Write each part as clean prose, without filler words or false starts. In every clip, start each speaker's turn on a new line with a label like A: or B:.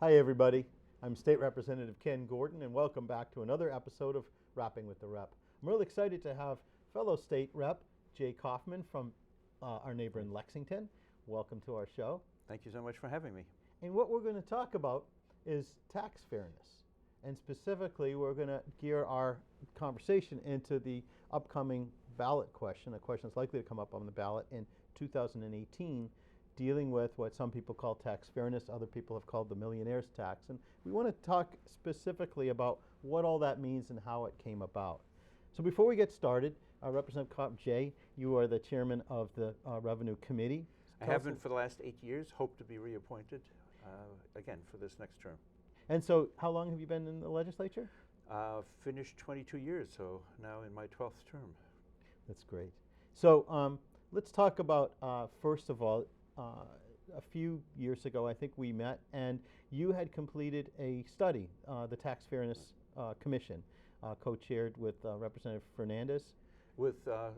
A: Hi everybody, I'm State Representative Ken Gordon and welcome back to another episode of Rapping with the Rep. I'm really excited to have fellow State Rep Jay Kaufman from our neighbor in Lexington. Welcome to our show.
B: Thank you so much for having me.
A: And what we're going to talk about is tax fairness. And specifically, we're going to gear our conversation into the upcoming ballot question, a question that's likely to come up on the ballot in 2018, dealing with what some people call tax fairness, other people have called the millionaire's tax. And we want to talk specifically about what all that means and how it came about. So before we get started, Representative Jay, you are the chairman of the Revenue Committee.
B: I have been for the last 8 years, hope to be reappointed again for this next term.
A: And so how long have you been in the legislature?
B: Finished 22 years, so now in my 12th term.
A: That's great. So let's talk about, first of all, a few years ago, I think we met, and you had completed a study, the Tax Fairness Commission, co-chaired with Representative Fernandez.
B: With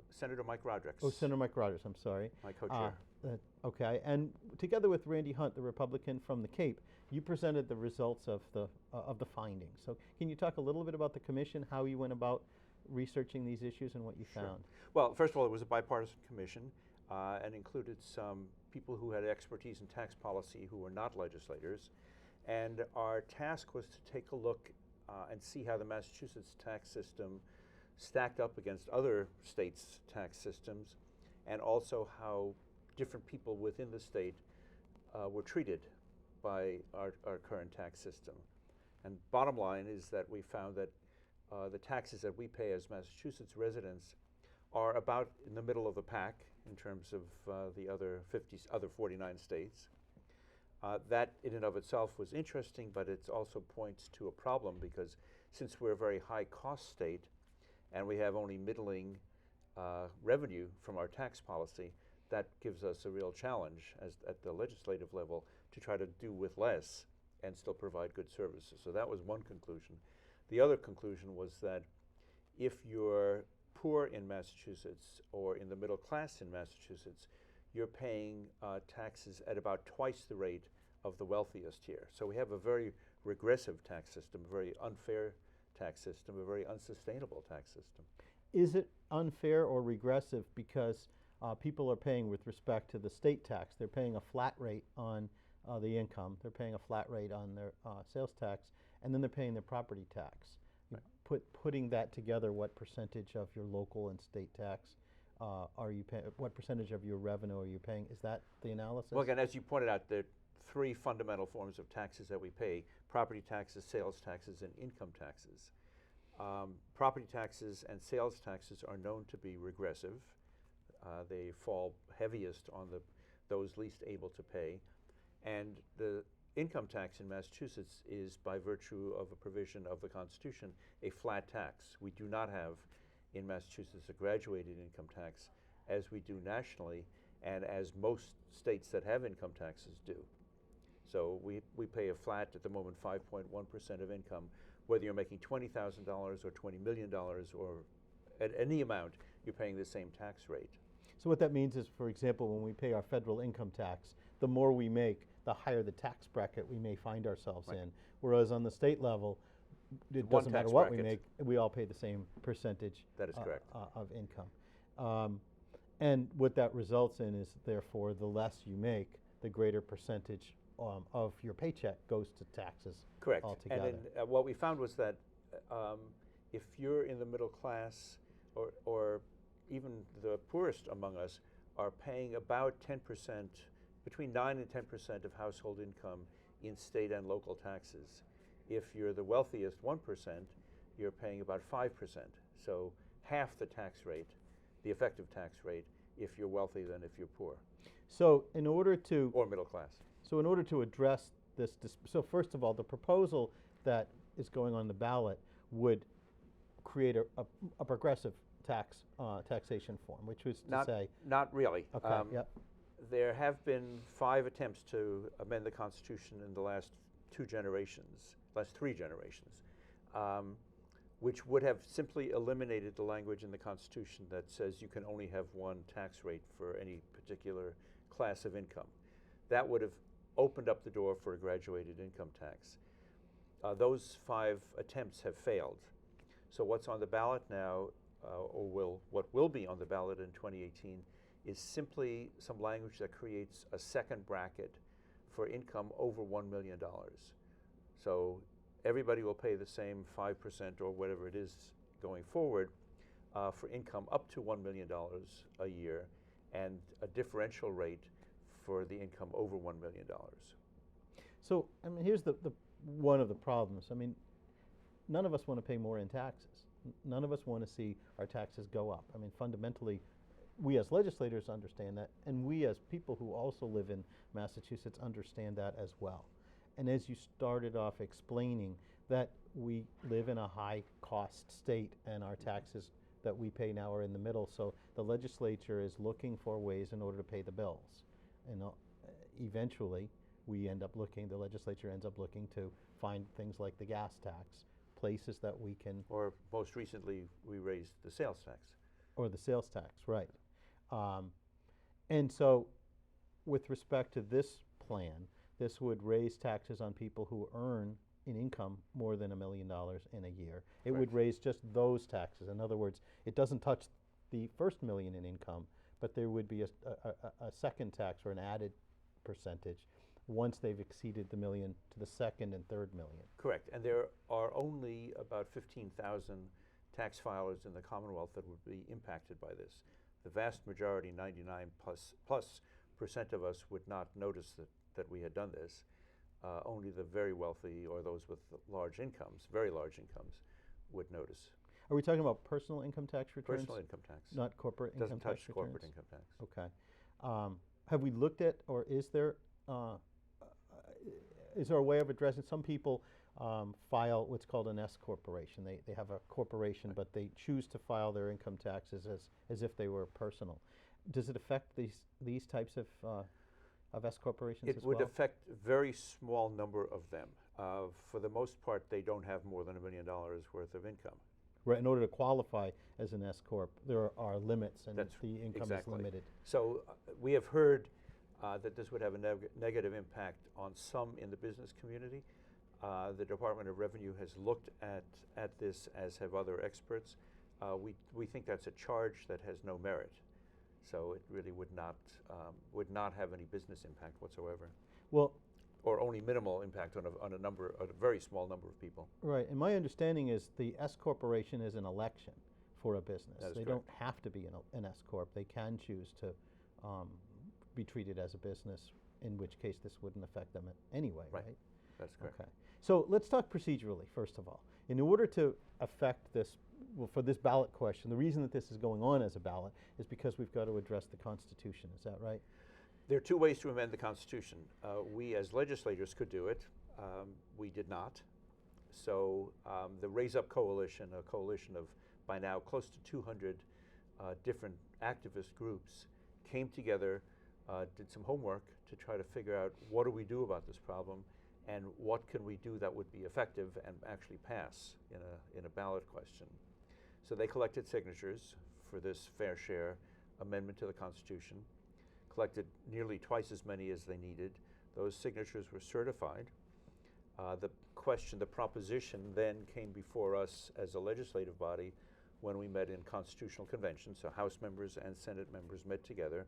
B: Senator Mike Rodrigues.
A: Oh, Senator Mike Rodrigues, I'm sorry.
B: My co-chair.
A: Okay, and together with Randy Hunt, the Republican from the Cape, you presented the results of the findings. So can you talk a little bit about the commission, how you went about researching these issues and what you found?
B: Well, first of all, it was a bipartisan commission and included some people who had expertise in tax policy who were not legislators. And our task was to take a look and see how the Massachusetts tax system stacked up against other states' tax systems, and also how different people within the state were treated by our current tax system. And bottom line is that we found that the taxes that we pay as Massachusetts residents are about in the middle of the pack in terms of the other 49 states. That in and of itself was interesting, but it also points to a problem because since we're a very high cost state and we have only middling revenue from our tax policy, that gives us a real challenge at the legislative level to try to do with less and still provide good services. So that was one conclusion. The other conclusion was that if you're poor in Massachusetts or in the middle class in Massachusetts, you're paying taxes at about twice the rate of the wealthiest here. So we have a very regressive tax system, a very unfair tax system, a very unsustainable tax system.
A: Is it unfair or regressive because people are paying with respect to the state tax? They're paying a flat rate on the income, they're paying a flat rate on their sales tax, and then they're paying their property tax. Right. Putting that together, what percentage of your local and state tax are you paying? What percentage of your revenue are you paying? Is that the analysis?
B: Well, again, as you pointed out, there are three fundamental forms of taxes that we pay: property taxes, sales taxes, and income taxes. Property taxes and sales taxes are known to be regressive. They fall heaviest on those least able to pay. And the income tax in Massachusetts is, by virtue of a provision of the Constitution, a flat tax. We do not have in Massachusetts a graduated income tax as we do nationally and as most states that have income taxes do. So we pay a flat, at the moment, 5.1% of income. Whether you're making $20,000 or $20 million or at any amount, you're paying the same tax rate.
A: So what that means is, for example, when we pay our federal income tax, the more we make, the higher the tax bracket we may find ourselves in. Whereas on the state level, it doesn't matter what we make, we all pay the same percentage.
B: That is correct.
A: Of income. And what that results in is, therefore, the less you make, the greater percentage of your paycheck goes to taxes.
B: Correct.
A: Altogether.
B: And then, what we found was that if you're in the middle class or even the poorest among us are paying about 10%, between 9 and 10% of household income in state and local taxes. If you're the wealthiest 1%, you're paying about 5%. So half the tax rate, the effective tax rate, if you're wealthy than if you're poor.
A: So in order to...
B: Or middle class.
A: So in order to address this, so first of all, the proposal that is going on the ballot would create a progressive taxation form, which was to say...
B: Not really.
A: Okay, yep.
B: There have been 5 attempts to amend the Constitution in the last 3 generations, which would have simply eliminated the language in the Constitution that says you can only have one tax rate for any particular class of income. That would have opened up the door for a graduated income tax. Those 5 attempts have failed. So what's on the ballot now, what will be on the ballot in 2018, is simply some language that creates a second bracket for income over $1 million. So everybody will pay the same 5% or whatever it is going forward for income up to $1 million a year, and a differential rate for the income over $1 million.
A: So, I mean, here's the one of the problems. I mean, none of us want to pay more in taxes. None of us want to see our taxes go up. I mean, fundamentally, we as legislators understand that, and we as people who also live in Massachusetts understand that as well. And as you started off explaining that we live in a high-cost state and our taxes that we pay now are in the middle, so the legislature is looking for ways in order to pay the bills. And eventually, the legislature ends up looking to find things like the gas tax, places that we can...
B: Or most recently, we raised the sales tax.
A: Or the sales tax, right. And so, with respect to this plan, this would raise taxes on people who earn in income more than $1 million in a year. It would raise just those taxes. In other words, it doesn't touch the first million in income, but there would be a second tax or an added percentage once they've exceeded the million to the second and third million.
B: Correct, and there are only about 15,000 tax filers in the Commonwealth that would be impacted by this. The vast majority, 99 plus percent of us, would not notice that we had done this. Only the very wealthy or those with large incomes, very large incomes, would notice.
A: Are we talking about personal income tax returns?
B: Personal income tax.
A: Not corporate income tax returns?
B: Doesn't touch corporate income tax.
A: Okay. Have we looked at, or is there a way of addressing, some people file what's called an S corporation. They have a corporation, but they choose to file their income taxes as if they were personal. Does it affect these types of S corporations as well?
B: It would affect a very small number of them. For the most part, they don't have more than $1 million worth of income.
A: Right, in order to qualify as an S corp, there are limits, and
B: That's
A: the income
B: exactly.
A: is limited.
B: So we have heard that this would have a negative impact on some in the business community. The Department of Revenue has looked at this, as have other experts. We think that's a charge that has no merit. So it really would not have any business impact whatsoever.
A: Well,
B: or only minimal impact on a very small number of people.
A: Right, and my understanding is the S corporation is an election for a business.
B: That is
A: they
B: correct.
A: don't have to be an S corp. They can choose to be treated as a business, in which case this wouldn't affect them anyway, right?
B: That's correct.
A: Okay. So let's talk procedurally, first of all. In order to affect this, well, for this ballot question, the reason that this is going on as a ballot is because we've got to address the Constitution. Is that right?
B: There are 2 ways to amend the Constitution. We as legislators could do it. We did not. So the Raise Up Coalition, a coalition of, by now, close to 200 different activist groups, came together, did some homework to try to figure out what do we do about this problem, and what can we do that would be effective and actually pass in a ballot question. So they collected signatures for this fair share amendment to the Constitution, collected nearly twice as many as they needed. Those signatures were certified. The proposition then came before us as a legislative body when we met in Constitutional Convention, so House members and Senate members met together.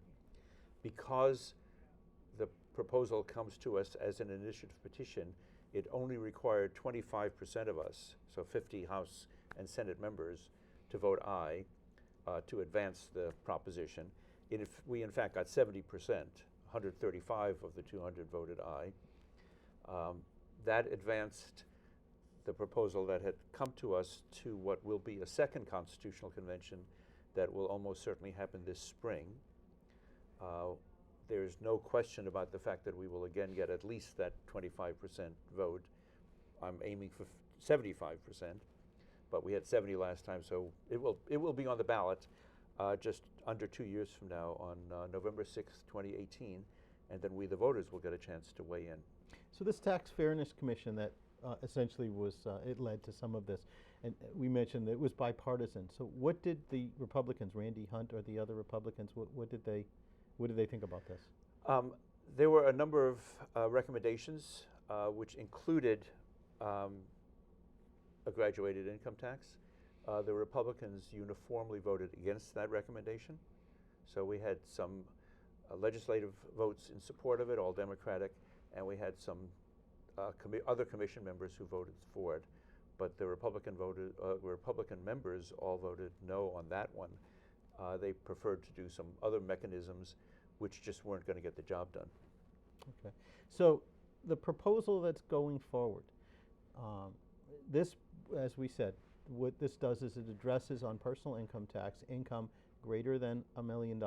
B: Because the proposal comes to us as an initiative petition, it only required 25% of us, so 50 House and Senate members, to vote aye to advance the proposition. We in fact got 70%, 135 of the 200 voted aye. That advanced the proposal that had come to us to what will be a second Constitutional Convention that will almost certainly happen this spring. There's no question about the fact that we will again get at least that 25% vote. I'm aiming for 75%, but we had 70 last time, so it will be on the ballot just under 2 years from now on November 6th, 2018, and then we, the voters, will get a chance to weigh in.
A: So this Tax Fairness Commission that essentially was, it led to some of this, and we mentioned that it was bipartisan. So what did the Republicans, Randy Hunt or the other Republicans, what did they think about this?
B: There were a number of recommendations which included a graduated income tax. The Republicans uniformly voted against that recommendation. So we had some legislative votes in support of it, all Democratic, and we had some other commission members who voted for it. But the Republican members all voted no on that one. They preferred to do some other mechanisms which just weren't going to get the job done.
A: Okay. So the proposal that's going forward, this, as we said, what this does is it addresses on personal income tax income greater than $1 million,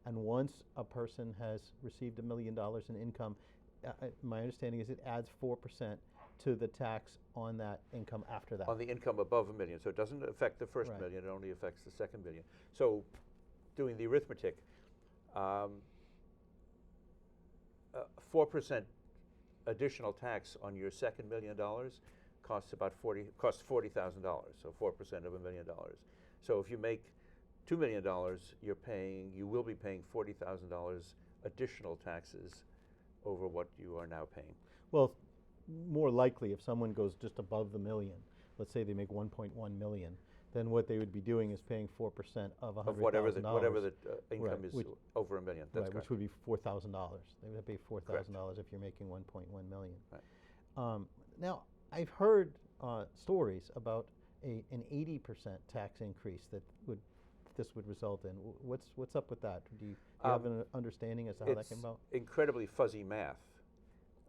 A: and once a person has received $1 million in income, my understanding is it adds 4% to the tax on that income after that.
B: On the income above $1 million, so it doesn't affect the first
A: Right.
B: million, it only affects the second million. So doing the arithmetic, 4% additional tax on your second $1 million costs $40,000, so 4% of $1 million. So if you make $2 million, you will be paying $40,000 additional taxes over what you are now paying.
A: Well, more likely if someone goes just above the million, let's say they make 1.1 million, then what they would be doing is paying 4% of $100,000.
B: Of whatever the income
A: Right,
B: is
A: which,
B: over $1 million. That's
A: right, which would be $4,000. They would pay $4,000 if you're making 1.1 million.
B: Right.
A: Now, I've heard stories about an 80% tax increase that this would result in. What's up with that? Do you have an understanding as to how that came about?
B: It's incredibly fuzzy math,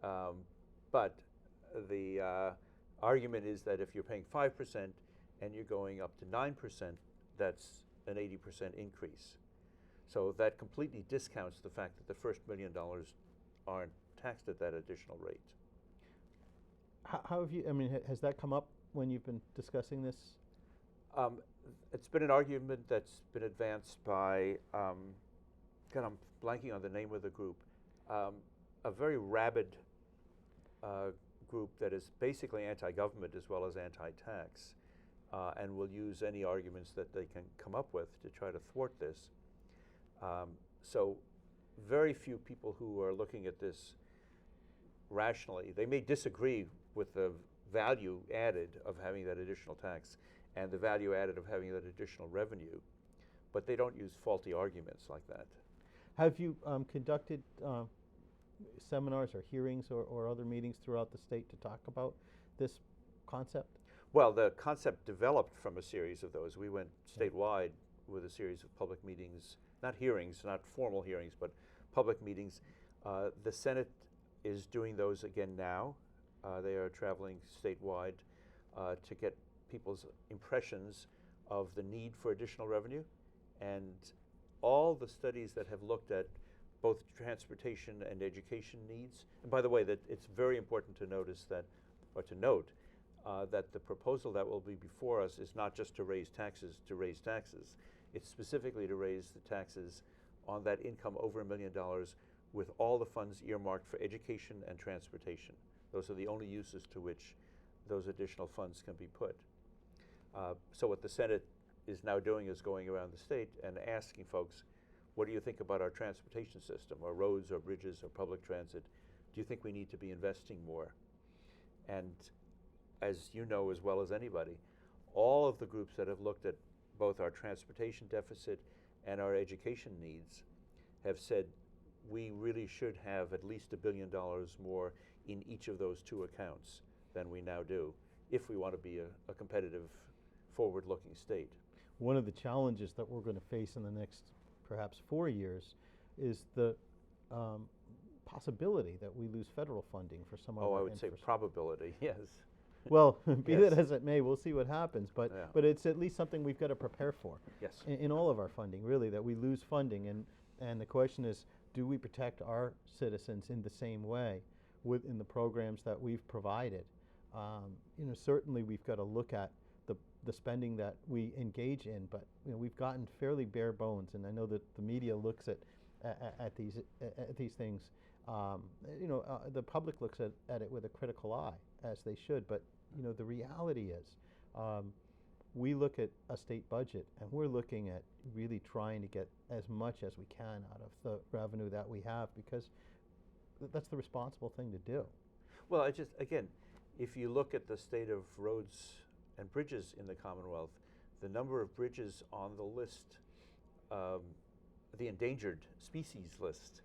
B: but the argument is that if you're paying 5% and you're going up to 9%, that's an 80% increase. So that completely discounts the fact that the first $1 million aren't taxed at that additional rate.
A: How have you, I mean, has that come up when you've been discussing this?
B: It's been an argument that's been advanced by, God, I'm blanking on the name of the group, a very rabid group that is basically anti-government as well as anti-tax, and will use any arguments that they can come up with to try to thwart this. So very few people who are looking at this rationally, they may disagree with the value added of having that additional tax and the value added of having that additional revenue, but they don't use faulty arguments like that.
A: Have you conducted seminars or hearings or other meetings throughout the state to talk about this concept?
B: Well, the concept developed from a series of those. We went statewide with a series of public meetings, not hearings, not formal hearings, but public meetings. The Senate is doing those again now. They are traveling statewide to get people's impressions of the need for additional revenue, and all the studies that have looked at both transportation and education needs. And by the way, that it's very important to notice that, or to note, that the proposal that will be before us is not just to raise taxes to raise taxes. It's specifically to raise the taxes on that income over $1 million with all the funds earmarked for education and transportation. Those are the only uses to which those additional funds can be put. So what the Senate is now doing is going around the state and asking folks, what do you think about our transportation system, or roads or bridges or public transit? Do you think we need to be investing more? And as you know as well as anybody, all of the groups that have looked at both our transportation deficit and our education needs have said we really should have at least $1 billion more in each of those two accounts than we now do if we want to be a competitive, forward-looking state.
A: One of the challenges that we're going to face in the next perhaps 4 years is the possibility that we lose federal funding for some of our
B: I would say probability, yes.
A: Well, be
B: Yes.
A: that as it may, we'll see what happens, but
B: Yeah.
A: but it's at least something we've got to prepare for.
B: Yes.
A: In all of our funding, really, that we lose funding, and the question is, do we protect our citizens in the same way within the programs that we've provided? You know, certainly we've got to look at the spending that we engage in, but you know, we've gotten fairly bare bones, and I know that the media looks at these things. You know, the public looks at it with a critical eye, as they should. But you know, the reality is, we look at a state budget, and we're looking at really trying to get as much as we can out of the revenue that we have, because that's the responsible thing to do.
B: Well, I just, again, if you look at the state of roads and bridges in the Commonwealth, the number of bridges on the list, um, the endangered species list,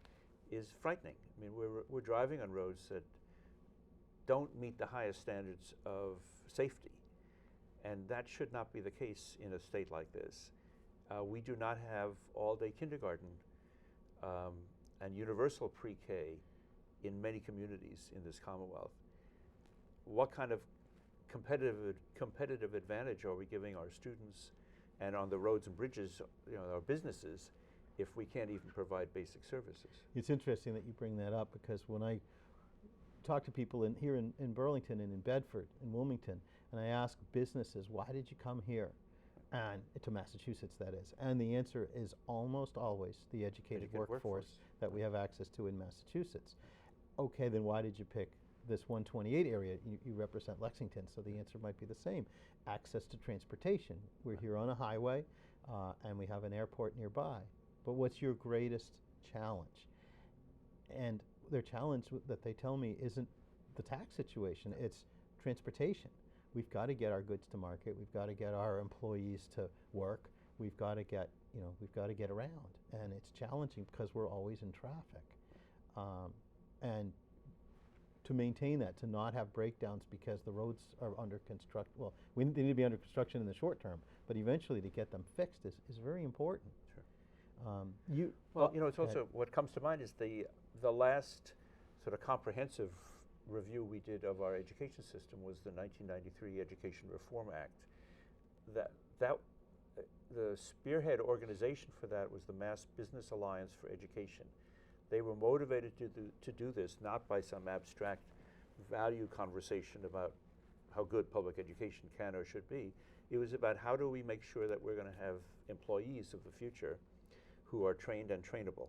B: is frightening. I mean, we're driving on roads that don't meet the highest standards of safety, and that should not be the case in a state like this. We do not have all-day kindergarten and universal pre-K in many communities in this Commonwealth. What kind of competitive advantage are we giving our students and on the roads and bridges, our businesses, if we can't even provide basic services?
A: It's interesting that you bring that up, because when I talk to people here in Burlington and in Bedford and Wilmington, and I ask businesses, why did you come here? And to Massachusetts, that is. And the answer is almost always the educated workforce that we have access to in Massachusetts. Okay, then why did you pick this 128 area? You represent Lexington, so the answer might be the same. Access to transportation. We're here on a highway, and we have an airport nearby. But what's your greatest challenge? And their challenge that they tell me isn't the tax situation, it's transportation. We've got to get our goods to market. We've got to get our employees to work. We've got to get, we've got to get around. And it's challenging because we're always in traffic. And to maintain that, to not have breakdowns because the roads are under construction. Well, they need to be under construction in the short term, but eventually to get them fixed is very important.
B: Sure. It's also, what comes to mind is the last sort of comprehensive review we did of our education system was the 1993 Education Reform Act. The spearhead organization for that was the Mass Business Alliance for Education. They were motivated to do this not by some abstract value conversation about how good public education can or should be. It was about how do we make sure that we're going to have employees of the future who are trained and trainable.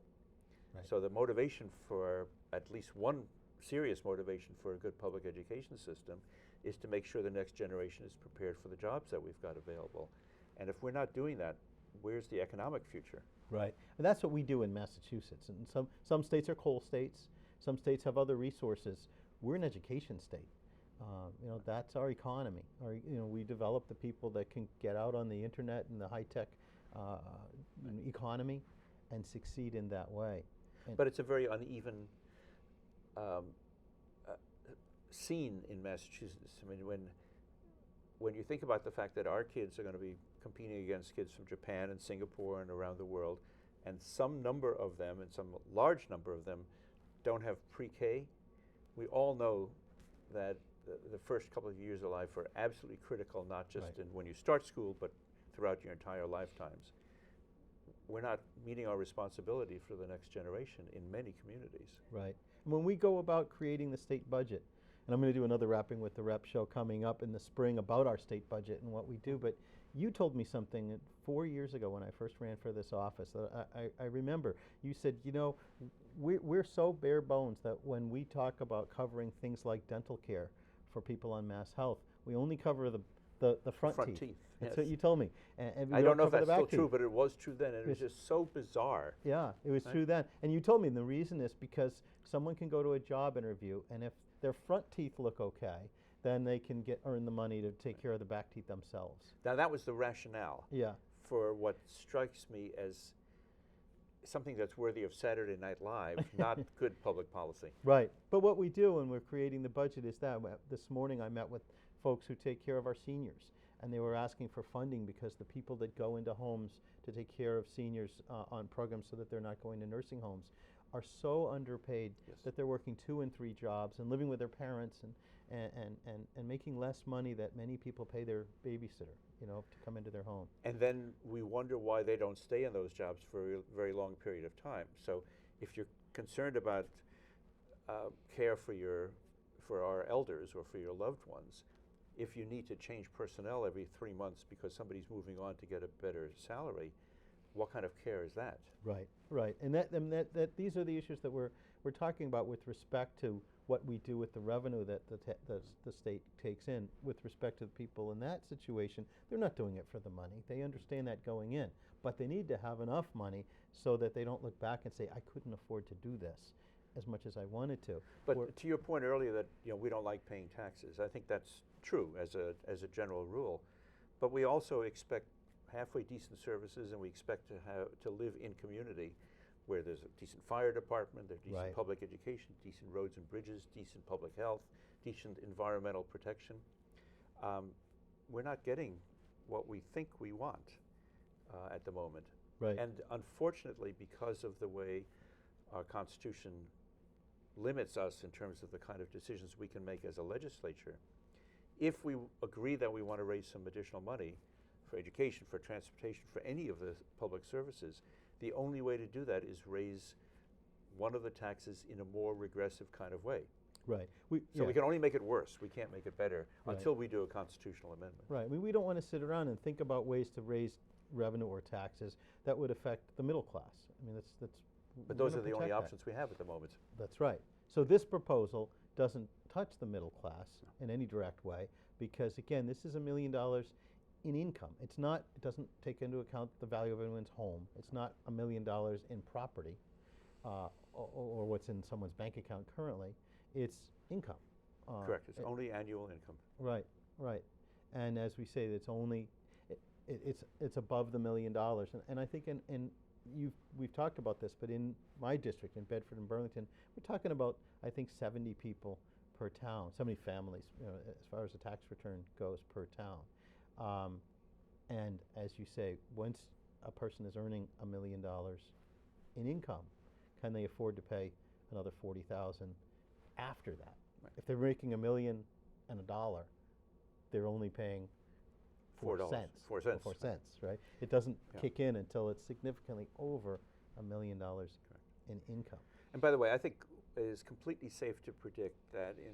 A: Right.
B: So the motivation for, at least one serious motivation for a good public education system, is to make sure the next generation is prepared for the jobs that we've got available. And if we're not doing that, where's the economic future?
A: Right, and that's what we do in Massachusetts. And some states are coal states, some states have other resources. We're an education state. That's our economy. We develop the people that can get out on the internet and the high-tech economy and succeed in that way.
B: But it's a very uneven scene in Massachusetts. I mean, when you think about the fact that our kids are going to be competing against kids from Japan and Singapore and around the world, and some number of them, and some large number of them, don't have pre-K, we all know that the first couple of years of life are absolutely critical, not just
A: Right.
B: when you start school, but throughout your entire lifetimes. We're not meeting our responsibility for the next generation in many communities.
A: Right. And when we go about creating the state budget, and I'm going to do another Rapping with the Rep show coming up in the spring about our state budget and what we do, but you told me something 4 years ago when I first ran for this office that I remember. You said, we're so bare bones that when we talk about covering things like dental care for people on Mass Health, we only cover the front teeth. That's
B: yes.
A: what you told me. And
B: I don't know if
A: cover the
B: that's still
A: back
B: true,
A: teeth.
B: but it was true then, and it was just so bizarre.
A: Yeah, it was
B: Right.
A: true then. And you told me the reason is because someone can go to a job interview, and if their front teeth look okay, then they can earn the money to take care of the back teeth themselves.
B: Now that was the rationale
A: Yeah.
B: for what strikes me as something that's worthy of Saturday Night Live, not good public policy.
A: Right. But what we do when we're creating the budget is that this morning I met with folks who take care of our seniors, and they were asking for funding because the people that go into homes to take care of seniors on programs so that they're not going to nursing homes are so underpaid
B: Yes.
A: that they're working 2 and 3 jobs and living with their parents and making less money that many people pay their babysitter, to come into their home.
B: And then we wonder why they don't stay in those jobs for a very long period of time. So if you're concerned about care for our elders or for your loved ones, if you need to change personnel every 3 months because somebody's moving on to get a better salary, what kind of care is that?
A: Right, right. And that these are the issues that we're talking about with respect to what we do with the revenue that the state takes in with respect to the people in that situation. They're not doing it for the money. They understand that going in, but they need to have enough money so that they don't look back and say, I couldn't afford to do this. as much as I wanted to.
B: But to your point earlier that we don't like paying taxes, I think that's true as a general rule. But we also expect halfway decent services, and we expect to live in community where there's a decent fire department, there's decent public education, decent roads and bridges, decent public health, decent environmental protection. We're not getting what we think we want at the moment.
A: Right.
B: And unfortunately, because of the way our Constitution limits us in terms of the kind of decisions we can make as a legislature, if we agree that we want to raise some additional money for education, for transportation, for any of the public services, the only way to do that is raise one of the taxes in a more regressive kind of way.
A: Right.
B: So we can only make it worse. We can't make it better
A: Right.
B: until we do a constitutional amendment.
A: Right. I mean, we don't want to sit around and think about ways to raise revenue or taxes that would affect the middle class. I mean, that's.
B: But those are the only options we have at the moment.
A: That's right. So this proposal doesn't touch the middle class in any direct way because, again, this is $1 million in income. It doesn't take into account the value of anyone's home. It's not $1 million in property or what's in someone's bank account currently. It's income.
B: Correct. It's only annual income.
A: Right, right. And as we say, it's only, it's above the $1 million. And I think we've talked about this, but in my district, in Bedford and Burlington, we're talking about, I think, 70 people per town, 70 families, as far as the tax return goes per town. And as you say, once a person is earning $1 million in income, can they afford to pay another $40,000 after that?
B: Right.
A: If they're making $1 million and $1, they're only paying
B: $4. 4 cents.
A: 4 cents, right? It doesn't kick in until it's significantly over $1 million in income.
B: And by the way, I think it is completely safe to predict that in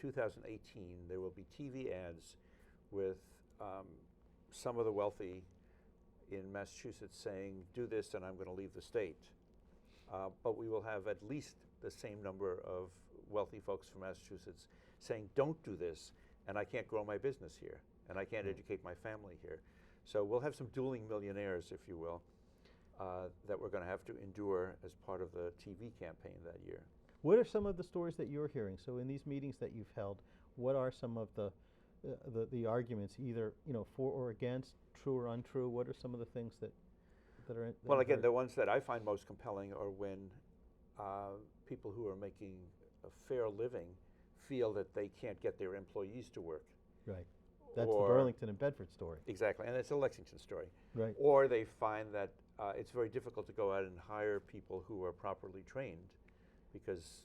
B: 2018 there will be TV ads with some of the wealthy in Massachusetts saying, do this and I'm going to leave the state. But we will have at least the same number of wealthy folks from Massachusetts saying, don't do this, and I can't grow my business here, and I can't educate my family here. So we'll have some dueling millionaires, if you will, that we're going to have to endure as part of the TV campaign that year.
A: What are some of the stories that you're hearing? So in these meetings that you've held, what are some of the arguments, either for or against, true or untrue? What are some of the things that are?
B: Well, again, the ones that I find most compelling are when people who are making a fair living feel that they can't get their employees to work.
A: Right. That's the Burlington and Bedford story.
B: Exactly, and it's a Lexington story.
A: Right.
B: Or they find that it's very difficult to go out and hire people who are properly trained because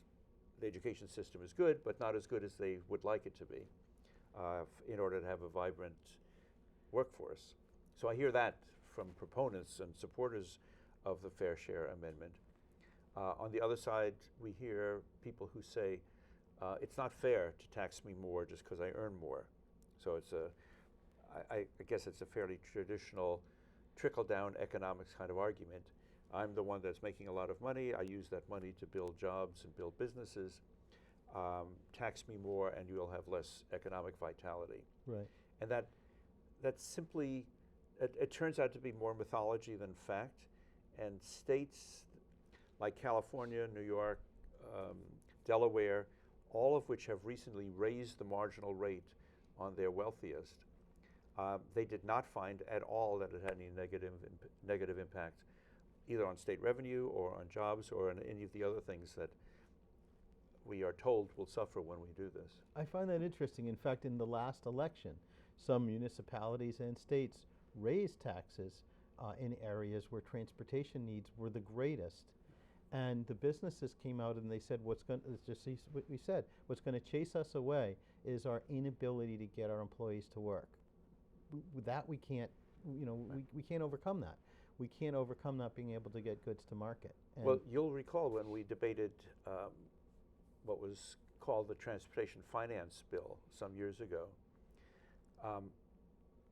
B: the education system is good, but not as good as they would like it to be in order to have a vibrant workforce. So I hear that from proponents and supporters of the Fair Share Amendment. On the other side, we hear people who say, it's not fair to tax me more just because I earn more. So it's I guess it's a fairly traditional trickle-down economics kind of argument. I'm the one that's making a lot of money. I use that money to build jobs and build businesses. Tax me more and you'll have less economic vitality.
A: Right.
B: And that simply, it turns out to be more mythology than fact. And states like California, New York, Delaware, all of which have recently raised the marginal rate on their wealthiest, they did not find at all that it had any negative impact either on state revenue or on jobs or on any of the other things that we are told will suffer when we do this.
A: I find that interesting. In fact, in the last election, some municipalities and states raised taxes in areas where transportation needs were the greatest. And the businesses came out and they said, what's going to chase us away is our inability to get our employees to work. With that, we can't, we can't overcome that. We can't overcome not being able to get goods to market. And
B: well, you'll recall when we debated what was called the Transportation Finance Bill some years ago,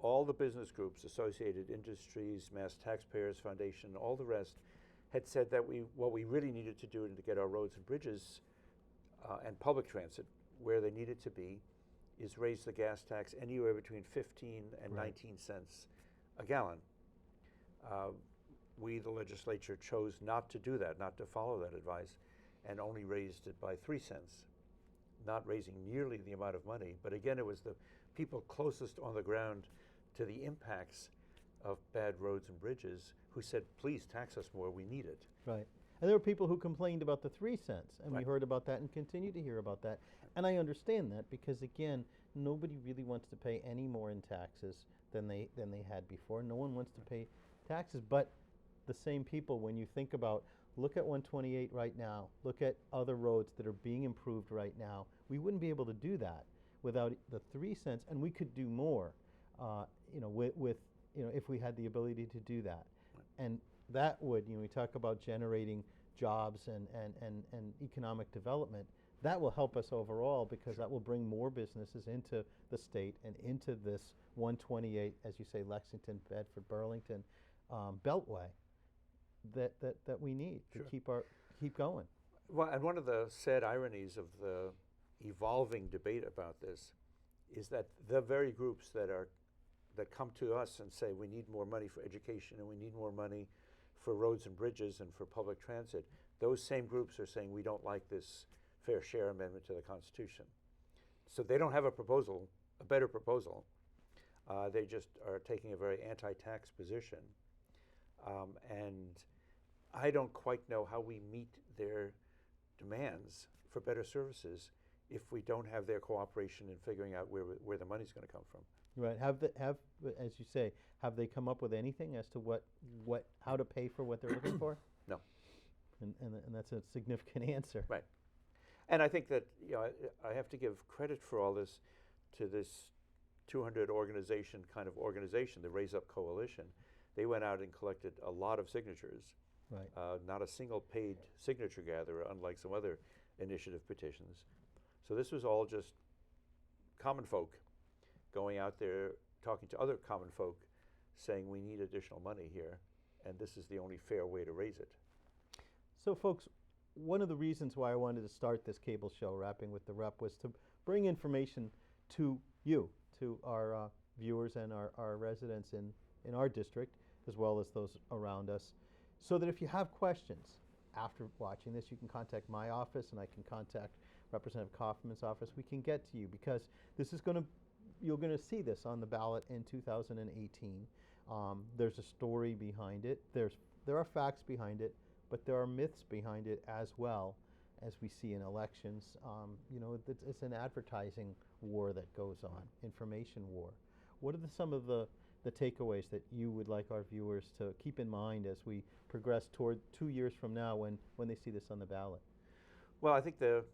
B: all the business groups, Associated Industries, Mass Taxpayers Foundation, all the rest, had said that what we really needed to do to get our roads and bridges and public transit where they needed to be is raise the gas tax anywhere between 15 and 19 cents a gallon. We, the legislature, chose not to do that, not to follow that advice. and only raised it by 3 cents, not raising nearly the amount of money. But again, it was the people closest on the ground to the impacts of bad roads and bridges who said, please tax us more, we need it.
A: Right. And there were people who complained about the 3 cents, and
B: Right.
A: we heard about that and continue to hear about that. And I understand that because, again, nobody really wants to pay any more in taxes than they had before. No one wants to pay taxes, but the same people, when you think about, look at 128 right now, look at other roads that are being improved right now, we wouldn't be able to do that without the 3 cents, and we could do more, with if we had the ability to do that. And that would, we talk about generating jobs and economic development, that will help us overall because that will bring more businesses into the state and into this 128, as you say, Lexington, Bedford, Burlington beltway that we need to keep going.
B: Well, and one of the sad ironies of the evolving debate about this is that the very groups that come to us and say we need more money for education and we need more money for roads and bridges and for public transit, those same groups are saying we don't like this fair share amendment to the Constitution. So they don't have a better proposal. They just are taking a very anti-tax position. And I don't quite know how we meet their demands for better services if we don't have their cooperation in figuring out where the money's going to come from.
A: Right. As you say, have they come up with anything as to how to pay for what they're looking for?
B: No.
A: And that's a significant answer.
B: Right. And I think that I have to give credit for all this to this 200 organization, the Raise Up Coalition. They went out and collected a lot of signatures.
A: Right.
B: Not a single paid signature gatherer, unlike some other initiative petitions. So this was all just common folk going out there talking to other common folk saying we need additional money here, and this is the only fair way to raise it.
A: So folks, one of the reasons why I wanted to start this cable show, Rapping with the Rep, was to bring information to you, to our viewers and our residents in our district, as well as those around us, so that if you have questions after watching this, you can contact my office and I can contact Representative Kaufman's office. We can get to you because this is you're going to see this on the ballot in 2018. There's a story behind it. There are facts behind it, but there are myths behind it as well, as we see in elections. It's an advertising war that goes on, information war. What are some of the takeaways that you would like our viewers to keep in mind as we progress toward 2 years from now when they see this on the ballot?
B: Well, I think the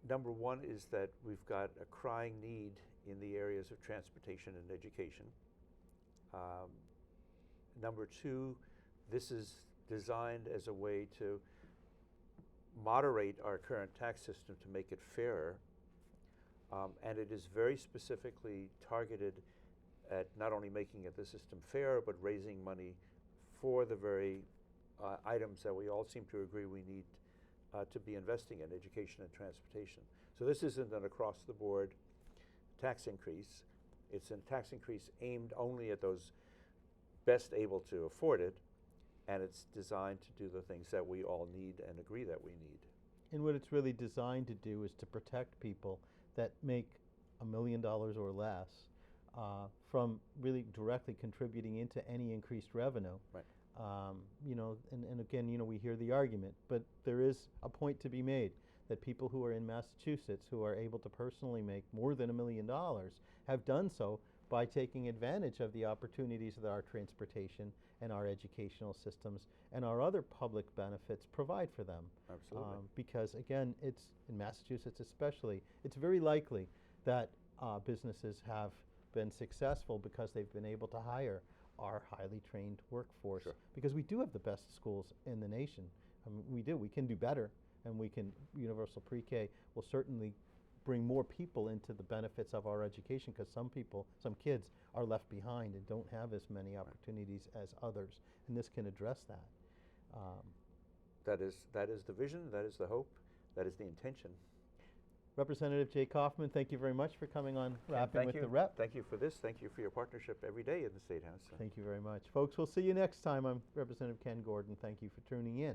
B: number one is that we've got a crying need in the areas of transportation and education. Number two, this is designed as a way to moderate our current tax system to make it fairer. And it is very specifically targeted at not only making the system fair, but raising money for the very items that we all seem to agree we need to be investing in, education and transportation. So this isn't an across-the-board tax increase. It's a tax increase aimed only at those best able to afford it, and it's designed to do the things that we all need and agree that we need.
A: And what it's really designed to do is to protect people that make $1 million or less from really directly contributing into any increased revenue.
B: Right.
A: And again, we hear the argument, but there is a point to be made that people who are in Massachusetts who are able to personally make more than $1 million have done so by taking advantage of the opportunities that our transportation and our educational systems and our other public benefits provide for them.
B: Absolutely.
A: Because again, it's in Massachusetts especially, it's very likely that businesses have been successful because they've been able to hire our highly trained workforce.
B: Sure.
A: Because we do have the best schools in the nation. We do. We can do better, and universal pre-K will certainly bring more people into the benefits of our education, because some kids are left behind and don't have as many opportunities as others, and this can address that.
B: That is the vision, that is the hope, that is the intention.
A: Representative Jay Kaufman, thank you very much for coming on Rapping with the Rep.
B: Thank you for this. Thank you for your partnership every day in the State House.
A: Thank you very much. Folks, we'll see you next time. I'm Representative Ken Gordon. Thank you for tuning in.